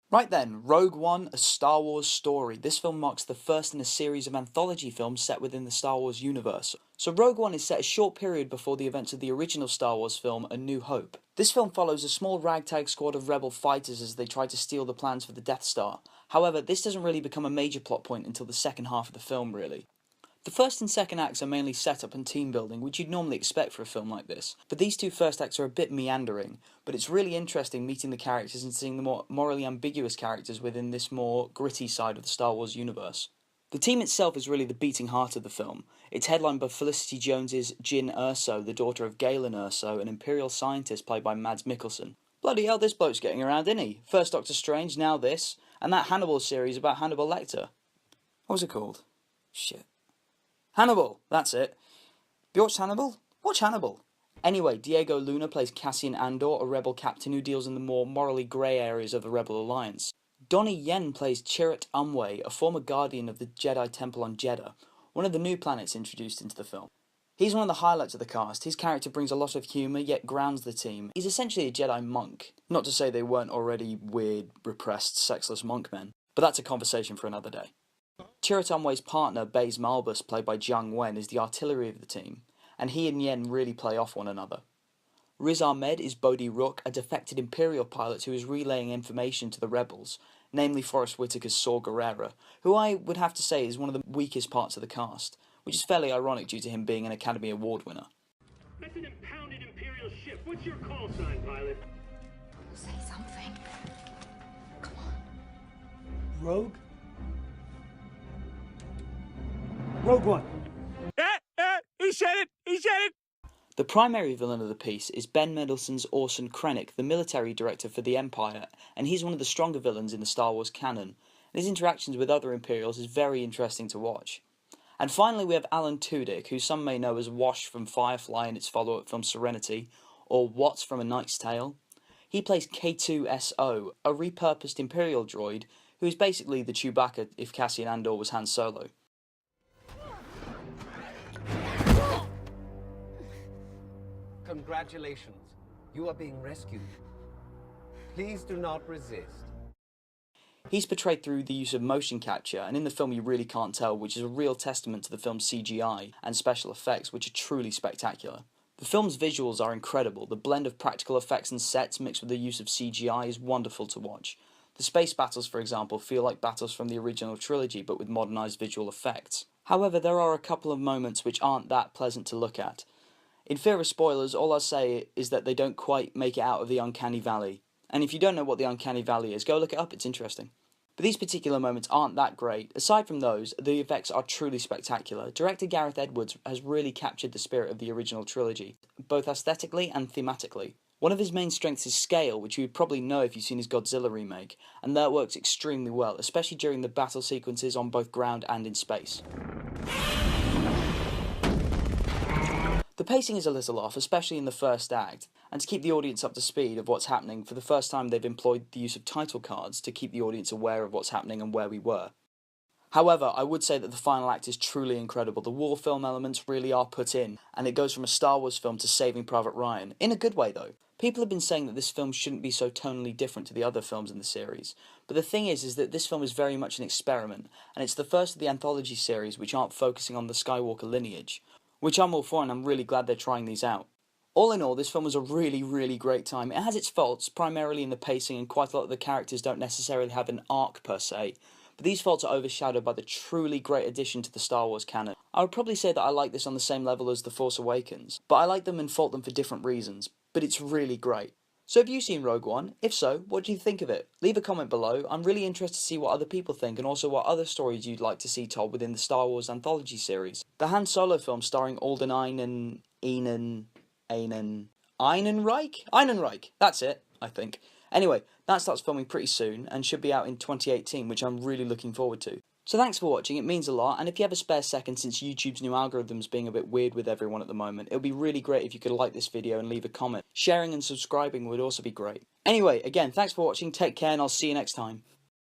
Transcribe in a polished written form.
Right then, Rogue One, A Star Wars Story. This film marks the first in a series of anthology films set within the Star Wars universe. So Rogue One is set a short period before the events of the original Star Wars film, A New Hope. This film follows a small ragtag squad of rebel fighters as they try to steal the plans for the Death Star. However, this doesn't really become a major plot point until the second half of the film, really. The first and second acts are mainly setup and team building, which you'd normally expect for a film like this, but these two first acts are a bit meandering, but it's really interesting meeting the characters and seeing the more morally ambiguous characters within this more gritty side of the Star Wars universe. The team itself is really the beating heart of the film. It's headlined by Felicity Jones's Jyn Erso, the daughter of Galen Erso, an Imperial scientist played by Mads Mikkelsen. Bloody hell, this bloke's getting around, isn't he? First Doctor Strange, now this, and that Hannibal series about Hannibal Lecter. What was it called? Shit. Hannibal, that's it. Have you watched Hannibal? Watch Hannibal. Anyway, Diego Luna plays Cassian Andor, a rebel captain who deals in the more morally grey areas of the Rebel Alliance. Donnie Yen plays Chirrut Îmwe, a former guardian of the Jedi Temple on Jeddah, one of the new planets introduced into the film. He's one of the highlights of the cast. His character brings a lot of humour, yet grounds the team. He's essentially a Jedi monk. Not to say they weren't already weird, repressed, sexless monk men, but that's a conversation for another day. Chirrut Îmwe's partner, Baze Malbus, played by Jiang Wen, is the artillery of the team, and he and Yen really play off one another. Riz Ahmed is Bodhi Rook, a defected Imperial pilot who is relaying information to the rebels, namely Forrest Whitaker's Saw Gerrera, who I would have to say is one of the weakest parts of the cast, which is fairly ironic due to him being an Academy Award winner. That's an impounded Imperial ship. What's your call sign, pilot? Say something. Come on. Rogue? Rogue One. He said it! He said it! The primary villain of the piece is Ben Mendelsohn's Orson Krennic, the military director for the Empire, and he's one of the stronger villains in the Star Wars canon, and his interactions with other Imperials is very interesting to watch. And finally we have Alan Tudyk, who some may know as Wash from Firefly and its follow-up film Serenity, or Watts from A Knight's Tale. He plays K2SO, a repurposed Imperial droid, who is basically the Chewbacca if Cassian Andor was Han Solo. Congratulations, you are being rescued. Please do not resist. He's portrayed through the use of motion capture, and in the film you really can't tell, which is a real testament to the film's CGI and special effects, which are truly spectacular. The film's visuals are incredible. The blend of practical effects and sets mixed with the use of CGI is wonderful to watch. The space battles, for example, feel like battles from the original trilogy, but with modernised visual effects. However, there are a couple of moments which aren't that pleasant to look at. In fear of spoilers, all I'll say is that they don't quite make it out of the Uncanny Valley. And if you don't know what the Uncanny Valley is, go look it up, it's interesting. But these particular moments aren't that great. Aside from those, the effects are truly spectacular. Director Gareth Edwards has really captured the spirit of the original trilogy, both aesthetically and thematically. One of his main strengths is scale, which you would probably know if you've seen his Godzilla remake, and that works extremely well, especially during the battle sequences on both ground and in space. The pacing is a little off, especially in the first act, and to keep the audience up to speed of what's happening, for the first time they've employed the use of title cards to keep the audience aware of what's happening and where we were. However, I would say that the final act is truly incredible. The war film elements really are put in, and it goes from a Star Wars film to Saving Private Ryan, in a good way though. People have been saying that this film shouldn't be so tonally different to the other films in the series, but the thing is that this film is very much an experiment, and it's the first of the Anthology series which aren't focusing on the Skywalker lineage, which I'm all for, and I'm really glad they're trying these out. All in all, this film was a really, really great time. It has its faults, primarily in the pacing, and quite a lot of the characters don't necessarily have an arc per se, but these faults are overshadowed by the truly great addition to the Star Wars canon. I would probably say that I like this on the same level as The Force Awakens, but I like them and fault them for different reasons, but it's really great. So have you seen Rogue One? If so, what do you think of it? Leave a comment below. I'm really interested to see what other people think and also what other stories you'd like to see told within the Star Wars Anthology series. The Han Solo film starring Alden Ehrenreich? That's it, I think. Anyway, that starts filming pretty soon and should be out in 2018, which I'm really looking forward to. So thanks for watching, it means a lot, and if you have a spare second since YouTube's new algorithm's being a bit weird with everyone at the moment, it would be really great if you could like this video and leave a comment. Sharing and subscribing would also be great. Anyway, again, thanks for watching, take care, and I'll see you next time.